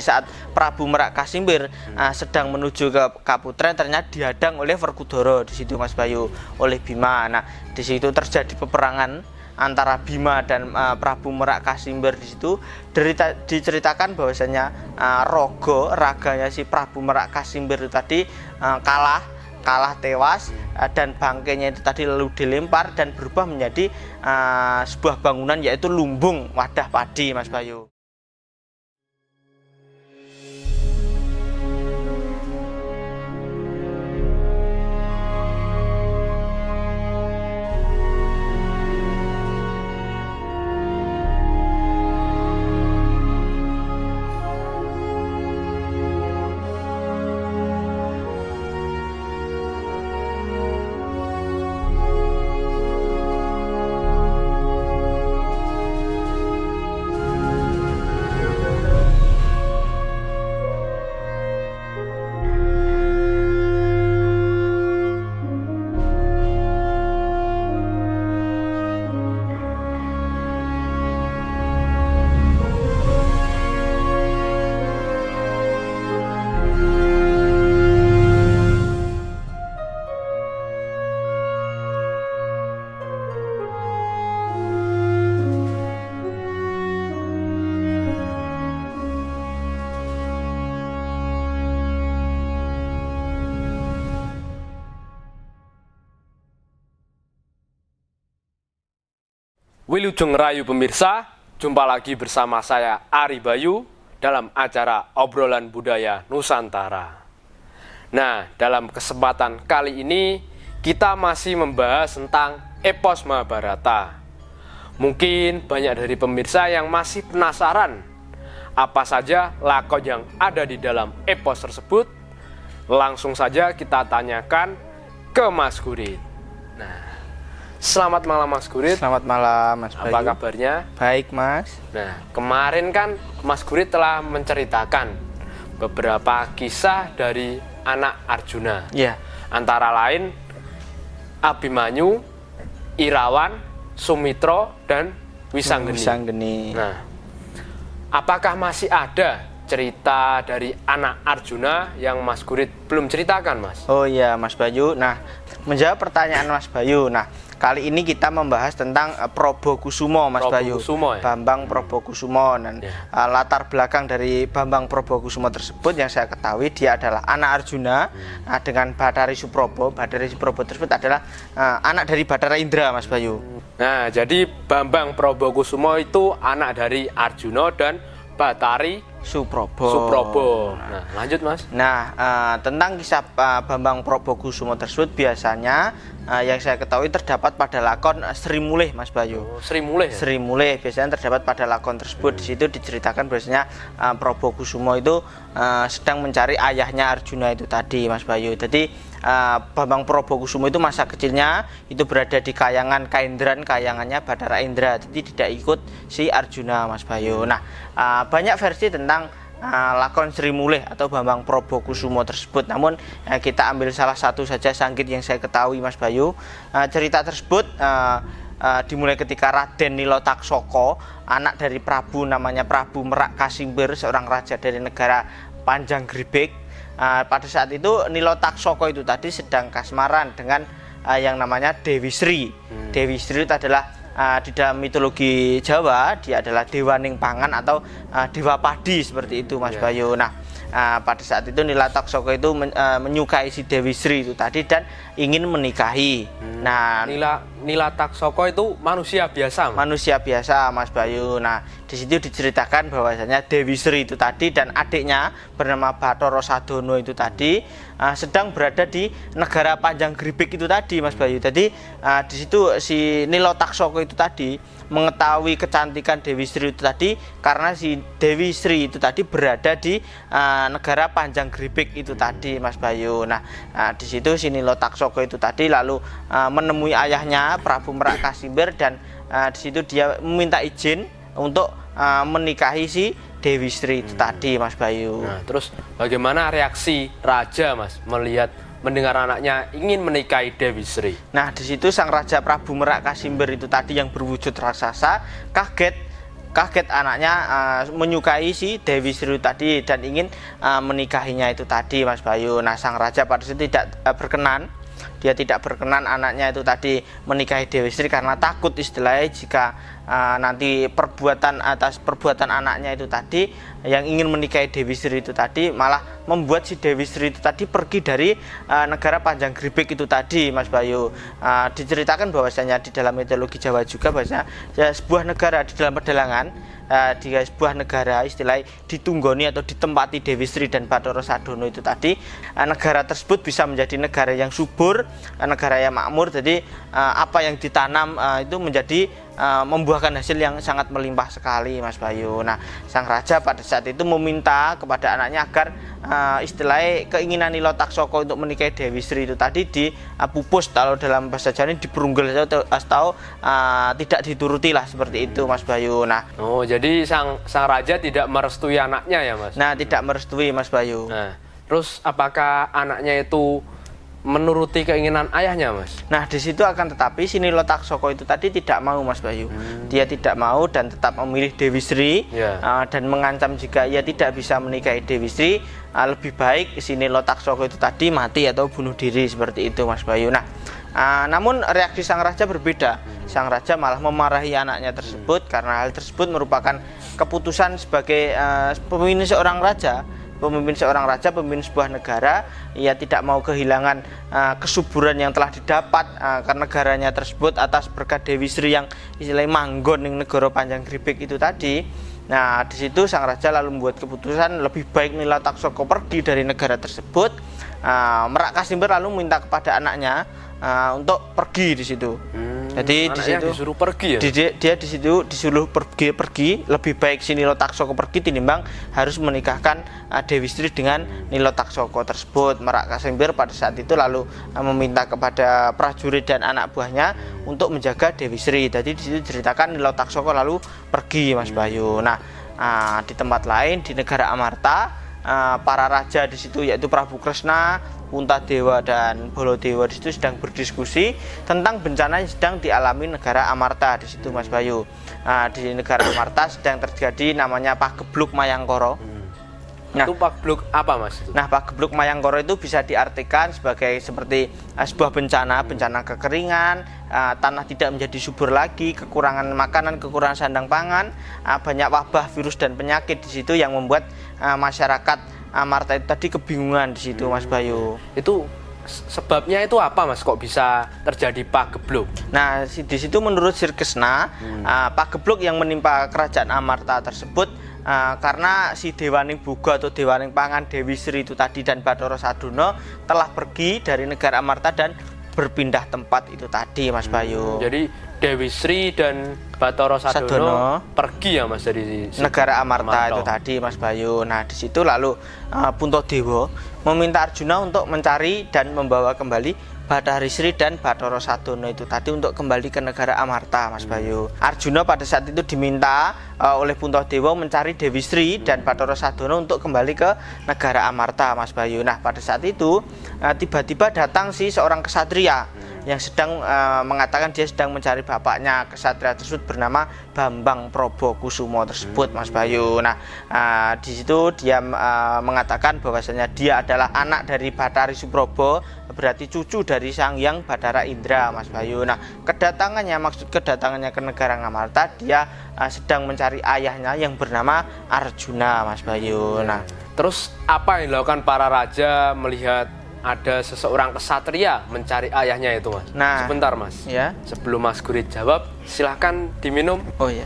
di saat Prabu Merak Kasimbir sedang menuju ke Kaputren, ternyata dihadang oleh Werkudara di situ Mas Bayu, oleh Bima. Nah, di situ terjadi peperangan antara Bima dan Prabu Merak Kasimbir. Di situ diceritakan bahwasanya raganya si Prabu Merak Kasimbir itu tadi kalah tewas, dan bangkainya itu tadi lalu dilempar dan berubah menjadi sebuah bangunan, yaitu lumbung wadah padi Mas Bayu. Wilujeng Rayu pemirsa, jumpa lagi bersama saya Ari Bayu dalam acara Obrolan Budaya Nusantara. Nah, dalam kesempatan kali ini kita masih membahas tentang epos Mahabharata. Mungkin banyak dari pemirsa yang masih penasaran apa saja lakon yang ada di dalam epos tersebut. Langsung saja kita tanyakan ke Mas Gurit. Nah, selamat malam Mas Gurit. Selamat malam Mas Bayu. Apa kabarnya? Baik Mas. Nah, kemarin kan Mas Gurit telah menceritakan beberapa kisah dari anak Arjuna. Ya. Antara lain Abimanyu, Irawan, Sumitra, dan Wisanggeni. Wisanggeni. Nah, apakah masih ada cerita dari anak Arjuna yang Mas Gurit belum ceritakan, Mas? Oh iya Mas Bayu. Nah, menjawab pertanyaan Mas Bayu. Nah, kali ini kita membahas tentang Probokusumo Mas Bayu. Ya? Bambang Probokusumo. Dan latar belakang dari Bambang Probokusumo tersebut yang saya ketahui, dia adalah anak Arjuna dengan Bathari Suprobo. Bathari Suprobo tersebut adalah anak dari Bathara Indra Mas Bayu. Nah, jadi Bambang Probokusumo itu anak dari Arjuna dan Bathari Suprobo. Nah, lanjut Mas. Nah, tentang kisah Bambang Probokusumo tersebut biasanya yang saya ketahui terdapat pada lakon Sri Mulih Mas Bayu. Sri Mulih. Ya? Sri Mulih biasanya terdapat pada lakon tersebut. Di situ diceritakan biasanya Probokusumo itu sedang mencari ayahnya Arjuna itu tadi Mas Bayu. Jadi Bambang Probokusumo itu masa kecilnya itu berada di kayangan Kaindran, kayangannya Bathara Indra. Jadi tidak ikut si Arjuna Mas Bayu. Nah, banyak versi tentang lakon Sri Mulih atau Bambang Probokusumo tersebut. Namun kita ambil salah satu saja sangkit yang saya ketahui Mas Bayu. Cerita tersebut dimulai ketika Raden Nilotaksaka, anak dari Prabu namanya Prabu Merak Kasimbir, seorang raja dari negara Panjanggribek. Pada saat itu Nilotaksaka itu tadi sedang kasmaran dengan yang namanya Dewi Sri. Dewi Sri itu adalah di dalam mitologi Jawa dia adalah dewaning pangan atau dewa padi seperti itu Mas Bayu. Nah, pada saat itu Nilotaksaka itu menyukai si Dewi Sri itu tadi dan ingin menikahi. Nah, Nilotaksaka itu manusia biasa. Manusia biasa Mas Bayu. Nah, di situ diceritakan bahwasanya Dewi Sri itu tadi dan adiknya bernama Bathara Sadono itu tadi sedang berada di negara Panjanggribek itu tadi Mas Bayu. Jadi di situ si Nilotaksaka itu tadi mengetahui kecantikan Dewi Sri itu tadi karena si Dewi Sri itu tadi berada di negara Panjanggribek itu tadi Mas Bayu. Nah, di situ si Nilotaksaka itu tadi lalu menemui ayahnya Prabu Merak Kasimbir dan di situ dia meminta izin untuk menikahi si Dewi Sri itu tadi Mas Bayu. Nah, terus bagaimana reaksi raja Mas mendengar anaknya ingin menikahi Dewi Sri? Nah, di situ sang raja Prabu Merak Kasimbir itu tadi yang berwujud raksasa kaget kaget anaknya menyukai si Dewi Sri tadi dan ingin menikahinya itu tadi, Mas Bayu. Nah, sang raja pada saat itu tidak berkenan. Dia tidak berkenan anaknya itu tadi menikahi Dewi Sri karena takut istilahnya jika nanti atas perbuatan anaknya itu tadi yang ingin menikahi Dewi Sri itu tadi malah membuat si Dewi Sri itu tadi pergi dari negara Panjanggripik itu tadi, Mas Bayu. Diceritakan bahwasanya di dalam mitologi Jawa juga bahwasanya sebuah negara di dalam pedalangan, di sebuah negara istilahnya ditunggoni atau ditempati Dewi Sri dan Bathara Sadono itu tadi, negara tersebut bisa menjadi negara yang subur, negara yang makmur. Jadi apa yang ditanam itu menjadi membuahkan hasil yang sangat melimpah sekali, Mas Bayu. Nah, sang raja pada saat itu meminta kepada anaknya agar istilahnya keinginan Nila Taksaka untuk menikahi Dewi Sri itu tadi dipupus, kalau dalam bahasa Jawa ini diperunggul atau tidak dituruti lah, seperti itu, Mas Bayu. Nah, jadi sang raja tidak merestui anaknya ya, Mas? Nah, tidak merestui, Mas Bayu. Nah, terus apakah anaknya itu menuruti keinginan ayahnya, Mas? Nah, di situ akan tetapi si Nila Taksaka itu tadi tidak mau, Mas Bayu. Dia tidak mau dan tetap memilih Dewi Sri, dan mengancam jika ia tidak bisa menikahi Dewi Sri, lebih baik si Nila Taksaka itu tadi mati atau bunuh diri, seperti itu, Mas Bayu. Nah, namun reaksi sang raja berbeda. Sang raja malah memarahi anaknya tersebut karena hal tersebut merupakan keputusan sebagai pemimpin seorang raja, pemimpin sebuah negara. Ia tidak mau kehilangan kesuburan yang telah didapat ke negaranya tersebut atas berkat Dewi Sri yang istilahnya manggon ning negara Panjanggripik itu tadi. Nah, di situ sang raja lalu membuat keputusan lebih baik Nila Taksaka pergi dari negara tersebut. Merak Kasimber lalu minta kepada anaknya untuk pergi di situ. Jadi di situ disuruh pergi ya? Dia di situ disuruh pergi. Lebih baik si Nila Taksaka pergi tinimbang harus menikahkan Dewi Sri dengan Nila Taksaka tersebut. Merak Kasimber pada saat itu lalu meminta kepada prajurit dan anak buahnya untuk menjaga Dewi Sri. Jadi di situ diceritakan Nila Taksaka lalu pergi, Mas Bayu. Nah, di tempat lain di negara Amarta, para raja di situ yaitu Prabu Kresna, Puntadewa dan Baladewa di situ sedang berdiskusi tentang bencana yang sedang dialami negara Amarta di situ, Mas Bayu. Di negara Amarta sedang terjadi namanya Pagebluk Mayangkara. Nah, itu Pagebluk apa, Mas? Nah, Pagebluk Mayangkara itu bisa diartikan sebagai seperti sebuah bencana kekeringan, tanah tidak menjadi subur lagi, kekurangan makanan, kekurangan sandang pangan, banyak wabah, virus dan penyakit di situ yang membuat masyarakat Amarta itu tadi kebingungan di situ, Mas Bayu. Itu sebabnya itu apa, Mas? Kok bisa terjadi pagebluk? Nah, di situ menurut Sri Kresna, pagebluk yang menimpa kerajaan Amarta tersebut karena si Dewaning Boga atau Dewaning Pangan Dewi Sri itu tadi dan Bathara Sadono telah pergi dari negara Amarta dan berpindah tempat itu tadi, Mas Bayu. Jadi Dewi Sri dan Bathara Sadono pergi ya, Mas, dari negara Amarta itu tadi, Mas Bayu. Nah, di situ lalu Puntadewa meminta Arjuna untuk mencari dan membawa kembali Bathari Sri dan Bathara Sadono itu tadi untuk kembali ke negara Amarta, Mas Bayu. Arjuna pada saat itu diminta oleh Puntadewa mencari Dewi Sri dan Bathara Sadono untuk kembali ke negara Amarta, Mas Bayu. Nah, pada saat itu tiba-tiba datang seorang kesatria yang sedang mengatakan dia sedang mencari bapaknya. Kesatria tersebut bernama Bambang Prabakusuma tersebut, Mas Bayu. Nah, di situ dia mengatakan bahwasanya dia adalah anak dari Bathari Supraba, berarti cucu dari Sang Hyang Bathara Indra, Mas Bayu. Nah, maksud kedatangannya ke negara Amarta, dia sedang mencari ayahnya yang bernama Arjuna, Mas Bayu. Nah, terus apa yang dilakukan para raja melihat ada seseorang kesatria mencari ayahnya itu, Mas? Nah, sebentar, Mas. Ya. Sebelum Mas Gurit jawab, silahkan diminum. Oh ya.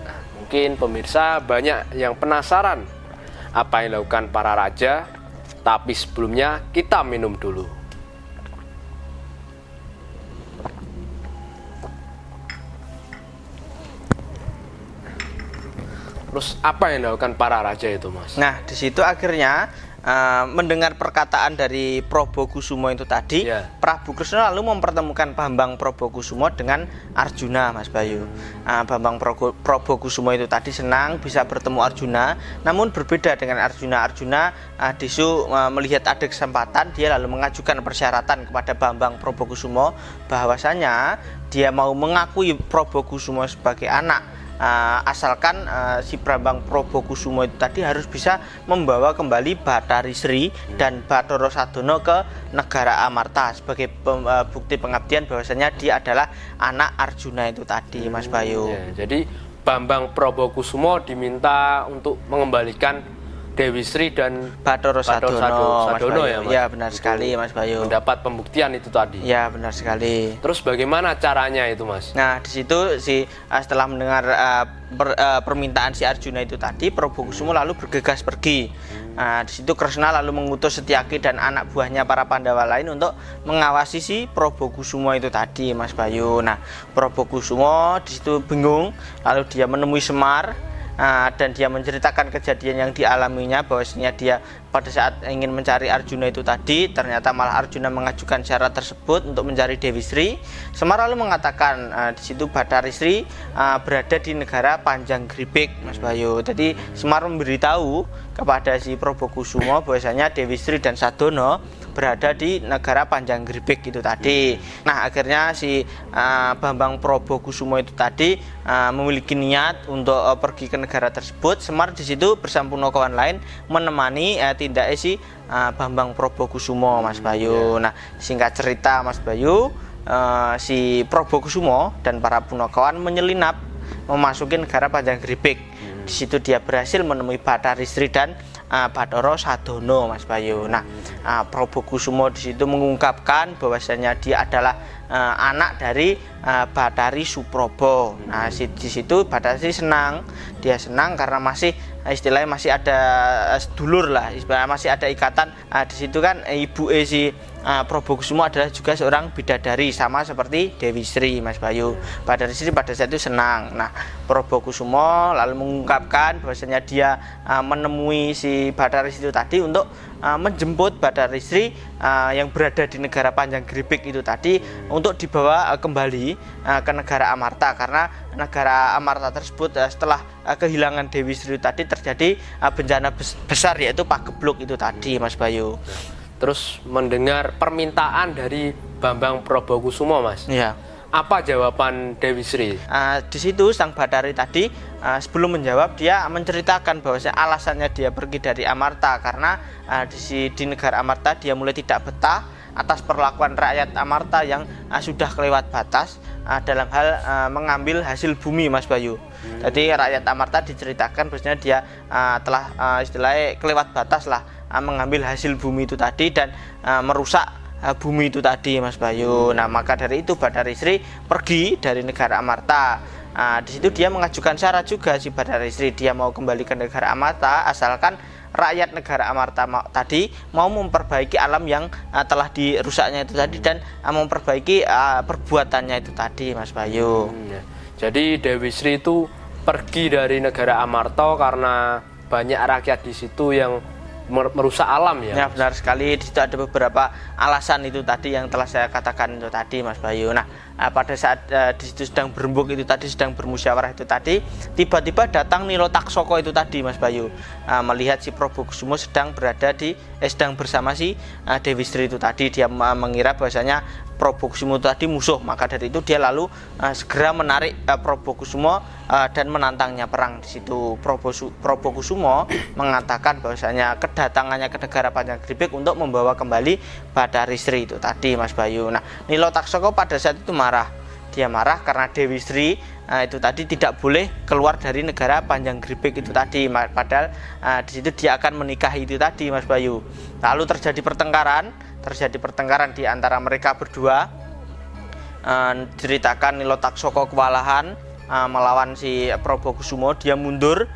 Nah, mungkin pemirsa banyak yang penasaran apa yang dilakukan para raja, tapi sebelumnya kita minum dulu. Terus apa yang dilakukan para raja itu, Mas? Nah, di situ akhirnya mendengar perkataan dari Prabakusuma itu tadi, Prabu Kresna lalu mempertemukan Bambang Prabakusuma dengan Arjuna, Mas Bayu. Bambang Prabakusuma itu tadi senang bisa bertemu Arjuna, namun berbeda dengan Arjuna. Disu melihat ada kesempatan, dia lalu mengajukan persyaratan kepada Bambang Prabakusuma bahwasanya dia mau mengakui Prabakusuma sebagai anak asalkan si Bambang Probokusumo itu tadi harus bisa membawa kembali Bathari Sri dan Bathara Sadono ke negara Amarta sebagai bukti pengabdian bahwasanya dia adalah anak Arjuna itu tadi, Mas Bayu. Ya, jadi Bambang Probokusumo diminta untuk mengembalikan Dewi Sri dan Bathara Sadono, Mas Bayu. ya, Mas? Ya, benar sekali, Mas Bayu. Mendapat pembuktian itu tadi. Ya, benar sekali. Terus bagaimana caranya itu, Mas? Nah, di situ setelah mendengar permintaan si Arjuna itu tadi, Probokusumo lalu bergegas pergi. Nah, di situ Kresna lalu mengutus Setyaki dan anak buahnya para Pandawa lain untuk mengawasi si Probokusumo itu tadi, Mas Bayu. Nah, Probokusumo di situ bingung, lalu dia menemui Semar. Dan dia menceritakan kejadian yang dialaminya, bahwasanya dia pada saat ingin mencari Arjuna itu tadi ternyata malah Arjuna mengajukan syarat tersebut untuk mencari Dewi Sri. Semar lalu mengatakan di situ Bathari Sri berada di negara Panjanggripik, Mas Bayu. Jadi Semar memberitahu kepada si Probokusumo bahwasanya Dewi Sri dan Sadono berada di negara Panjanggripik itu tadi. Nah, akhirnya si Bambang Probokusumo itu tadi memiliki niat untuk pergi ke negara tersebut. Semar di situ bersama punokawan lain menemani tindak si Bambang Probokusumo, Mas Bayu. Nah, singkat cerita, Mas Bayu, si Probokusumo dan para punokawan menyelinap memasuki negara Panjanggripik. Di situ dia berhasil menemui Bathari Sri dan Bathara Sadono, Mas Bayu. Nah, Probokusumo di situ mengungkapkan bahwasanya dia adalah anak dari Bathari Suprobo. Nah, di situ Bathari Sri senang. Dia senang karena masih istilahnya masih ada sedulur lah, istilahnya masih ada ikatan. Di situ kan ibu si Probokusumo adalah juga seorang bidadari sama seperti Dewi Sri, Mas Bayu. Bathari Sri pada saat itu senang. Nah, Probokusumo lalu mengungkapkan bahwasanya dia menemui si Bathari Sri itu tadi untuk menjemput Bathari Sri yang berada di negara Panjanggripik itu tadi untuk dibawa kembali ke negara Amarta, karena negara Amarta tersebut setelah kehilangan Dewi Sri tadi terjadi bencana besar, yaitu Pagebluk itu tadi, Mas Bayu. Terus mendengar permintaan dari Bambang Probokusumo, Mas. Iya. Apa jawaban Dewi Sri? Di situ sang Bathari tadi sebelum menjawab dia menceritakan bahwa alasannya dia pergi dari Amarta karena di negara Amarta dia mulai tidak betah atas perlakuan rakyat Amarta yang sudah kelewat batas dalam hal mengambil hasil bumi, Mas Bayu. Jadi rakyat Amarta diceritakan bahwasanya dia telah istilahnya kelewat batas lah mengambil hasil bumi itu tadi dan merusak bumi itu tadi, Mas Bayu. Nah, maka dari itu Bathari Sri pergi dari negara Amarta. Di situ dia mengajukan syarat juga si Bathari Sri, dia mau kembali ke negara Amarta asalkan rakyat negara Amarta tadi mau memperbaiki alam yang telah dirusaknya itu tadi dan memperbaiki perbuatannya itu tadi, Mas Bayu. Jadi Dewi Sri itu pergi dari negara Amarta karena banyak rakyat di situ yang merusak alam, ya. Ya, benar sekali. Di situ ada beberapa alasan itu tadi yang telah saya katakan itu tadi, Mas Bayu. Nah, pada saat di situ sedang berembuk itu tadi, sedang bermusyawarah itu tadi, tiba-tiba datang Nilotaksaka itu tadi, Mas Bayu, melihat si Probokusumo sedang sedang bersama si Dewi Sri itu tadi. Dia mengira bahwasanya Probokusumo tadi musuh, maka dari itu dia lalu segera menarik Probokusumo dan menantangnya perang. Di situ Probokusumo mengatakan bahwasanya kedatangannya ke negara Panjanggripik untuk membawa kembali Bathari Sri itu tadi, Mas Bayu. Nah, Nilotaksaka pada saat itu marah. Dia marah karena Dewi Sri itu tadi tidak boleh keluar dari negara Panjanggripik itu tadi, padahal di situ dia akan menikahi itu tadi, Mas Bayu. Lalu terjadi pertengkaran di antara mereka berdua. Ceritakan Nilotaksaka kewalahan melawan si Probokusumo, dia mundur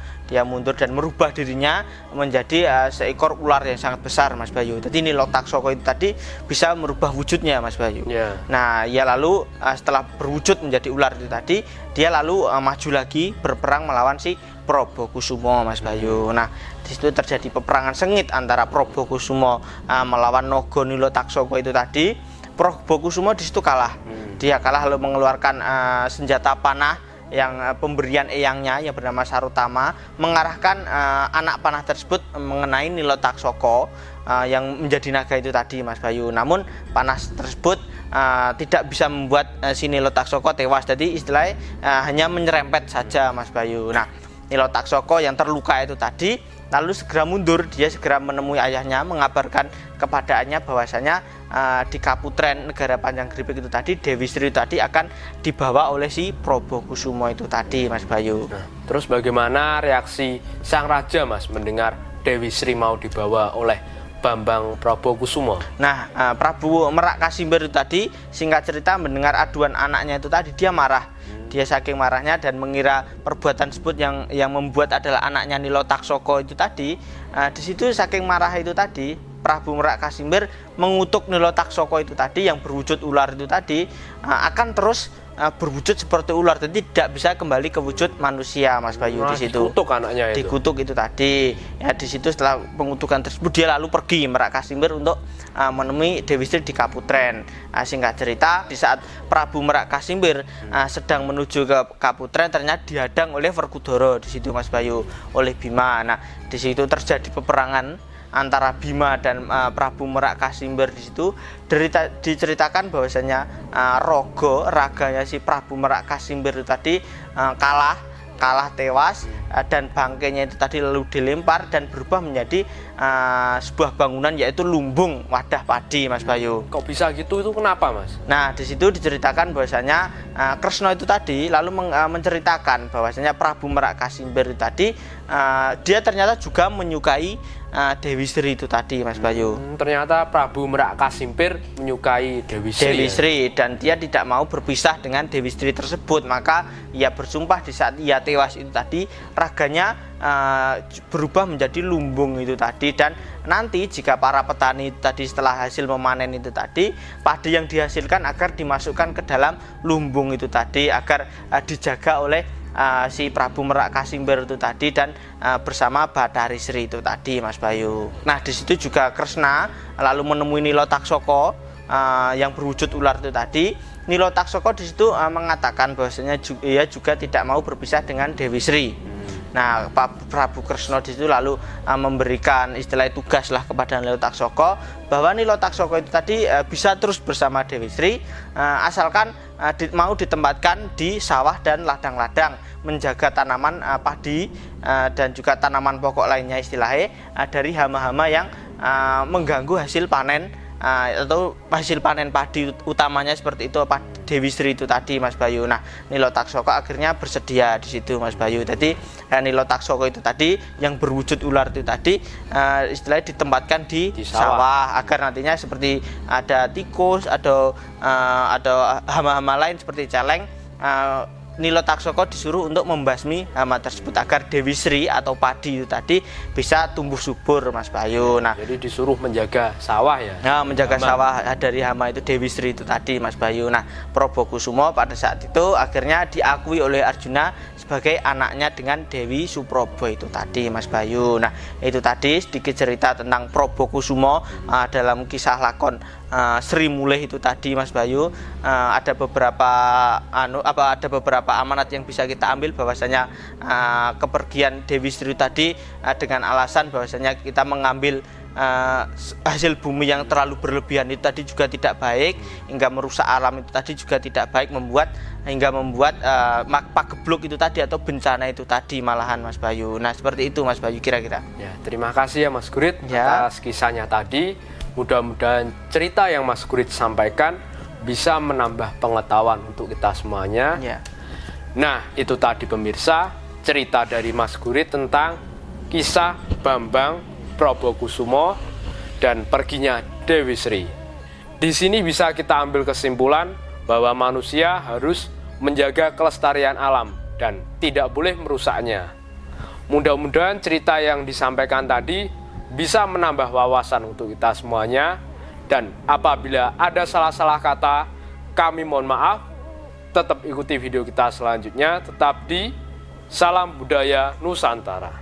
dan merubah dirinya menjadi seekor ular yang sangat besar, Mas Bayu. Jadi Nilotaksaka itu tadi bisa merubah wujudnya, Mas Bayu. Yeah. Nah, ia lalu setelah berwujud menjadi ular itu tadi, dia lalu maju lagi berperang melawan si Probokusumo, Mas Bayu. Nah, di situ terjadi peperangan sengit antara Probokusumo melawan Naga Nilotaksaka itu tadi. Probokusumo di situ kalah. Dia kalah lalu mengeluarkan senjata panah yang pemberian eyangnya yang bernama Sarutama, mengarahkan anak panah tersebut mengenai Nilotaksaka yang menjadi naga itu tadi, Mas Bayu. Namun panah tersebut tidak bisa membuat si Nilotaksoko tewas. Jadi istilahnya hanya menyerempet saja Mas Bayu. Nah, Nilotaksoko yang terluka itu tadi lalu segera mundur, dia segera menemui ayahnya, mengabarkan kepadanya bahwasanya di Kaputren Negara Panjang Gripik itu tadi Dewi Sri tadi akan dibawa oleh si Probokusumo itu tadi Mas Bayu. Nah, terus bagaimana reaksi sang raja Mas mendengar Dewi Sri mau dibawa oleh Bambang Probokusumo? Nah, Prabu Merak Kasimber itu tadi singkat cerita mendengar aduan anaknya itu tadi dia marah. Dia saking marahnya dan mengira perbuatan tersebut yang membuat adalah anaknya Nilotaksoko itu tadi. Di situ saking marah itu tadi Prabu Merak Kasimber mengutuk Nilotaksoko itu tadi yang berwujud ular itu tadi akan terus berwujud seperti ular, jadi tidak bisa kembali ke wujud manusia Mas Bayu. Di situ dikutuk anaknya itu. Dikutuk itu tadi. Ya di situ setelah pengutukan tersebut dia lalu pergi Merak Kasimber untuk menemui Dewi Sri di Kaputren. Singkat cerita di saat Prabu Merak Kasimber sedang menuju ke Kaputren ternyata dihadang oleh Werkudara di situ Mas Bayu, oleh Bima. Nah, di situ terjadi peperangan antara Bima dan Prabu Merak Kasimber. Di situ diceritakan bahwasanya raganya si Prabu Merak Kasimber itu tadi kalah tewas dan bangkainya itu tadi lalu dilempar dan berubah menjadi sebuah bangunan yaitu lumbung wadah padi Mas Bayu. Kok bisa gitu, itu kenapa Mas? Nah, di situ diceritakan bahwasanya Kresna itu tadi lalu menceritakan bahwasanya Prabu Merak Kasimber itu tadi dia ternyata juga menyukai Dewi Sri itu tadi Mas Bayu. Ternyata Prabu Merak Kasimber menyukai Dewi Sri. Dewi Sri dan dia tidak mau berpisah dengan Dewi Sri tersebut, maka ia bersumpah di saat ia tewas itu tadi raganya berubah menjadi lumbung itu tadi. Dan nanti jika para petani itu tadi setelah hasil memanen itu tadi padi yang dihasilkan agar dimasukkan ke dalam lumbung itu tadi agar dijaga oleh si Prabu Merak Kasimber itu tadi dan bersama Bathari Sri itu tadi Mas Bayu. Nah, di situ juga Kresna lalu menemui Nilotaksoko yang berwujud ular itu tadi. Nilotaksoko di situ mengatakan bahwasanya ia juga tidak mau berpisah dengan Dewi Sri. Nah, Prabu Kresna di situ lalu memberikan istilah tugas lah kepada Nilotaksoko bahwa Nilotaksoko itu tadi bisa terus bersama Dewi Sri asalkan mau ditempatkan di sawah dan ladang-ladang, menjaga tanaman padi dan juga tanaman pokok lainnya istilahnya dari hama-hama yang mengganggu hasil panen atau hasil panen padi utamanya seperti itu Dewi Sri itu tadi Mas Bayu. Nah, Nilotaksoko akhirnya bersedia di situ Mas Bayu. Jadi Nilotaksoko itu tadi yang berwujud ular itu tadi istilahnya ditempatkan di sawah agar nantinya seperti ada tikus atau hama-hama lain seperti celeng, Nilotaksoko disuruh untuk membasmi hama tersebut agar Dewi Sri atau padi itu tadi bisa tumbuh subur Mas Bayu. Nah, jadi disuruh menjaga sawah ya. Nah, menjaga sawah dari hama itu Dewi Sri itu tadi Mas Bayu. Nah, Probokusumo pada saat itu akhirnya diakui oleh Arjuna sebagai anaknya dengan Dewi Suprobo itu tadi Mas Bayu. Nah, itu tadi sedikit cerita tentang Probokusumo dalam kisah lakon Sri Mulih itu tadi Mas Bayu. Ada beberapa amanat yang bisa kita ambil bahwasanya kepergian Dewi Sri tadi dengan alasan bahwasanya kita mengambil hasil bumi yang terlalu berlebihan itu tadi juga tidak baik, hingga merusak alam itu tadi juga tidak baik, hingga membuat pagebluk itu tadi atau bencana itu tadi malahan Mas Bayu. Nah, seperti itu Mas Bayu kira-kira. Ya, terima kasih ya Mas Gurit atas kisahnya tadi. Mudah-mudahan cerita yang Mas Gurit sampaikan bisa menambah pengetahuan untuk kita semuanya. Ya. Nah, itu tadi pemirsa cerita dari Mas Gurit tentang kisah Bambang Probokusumo dan perginya Dewi Sri. Di sini bisa kita ambil kesimpulan bahwa manusia harus menjaga kelestarian alam dan tidak boleh merusaknya. Mudah-mudahan cerita yang disampaikan tadi bisa menambah wawasan untuk kita semuanya. Dan apabila ada salah-salah kata, kami mohon maaf. Tetap ikuti video kita selanjutnya. Tetap di Salam Budaya Nusantara.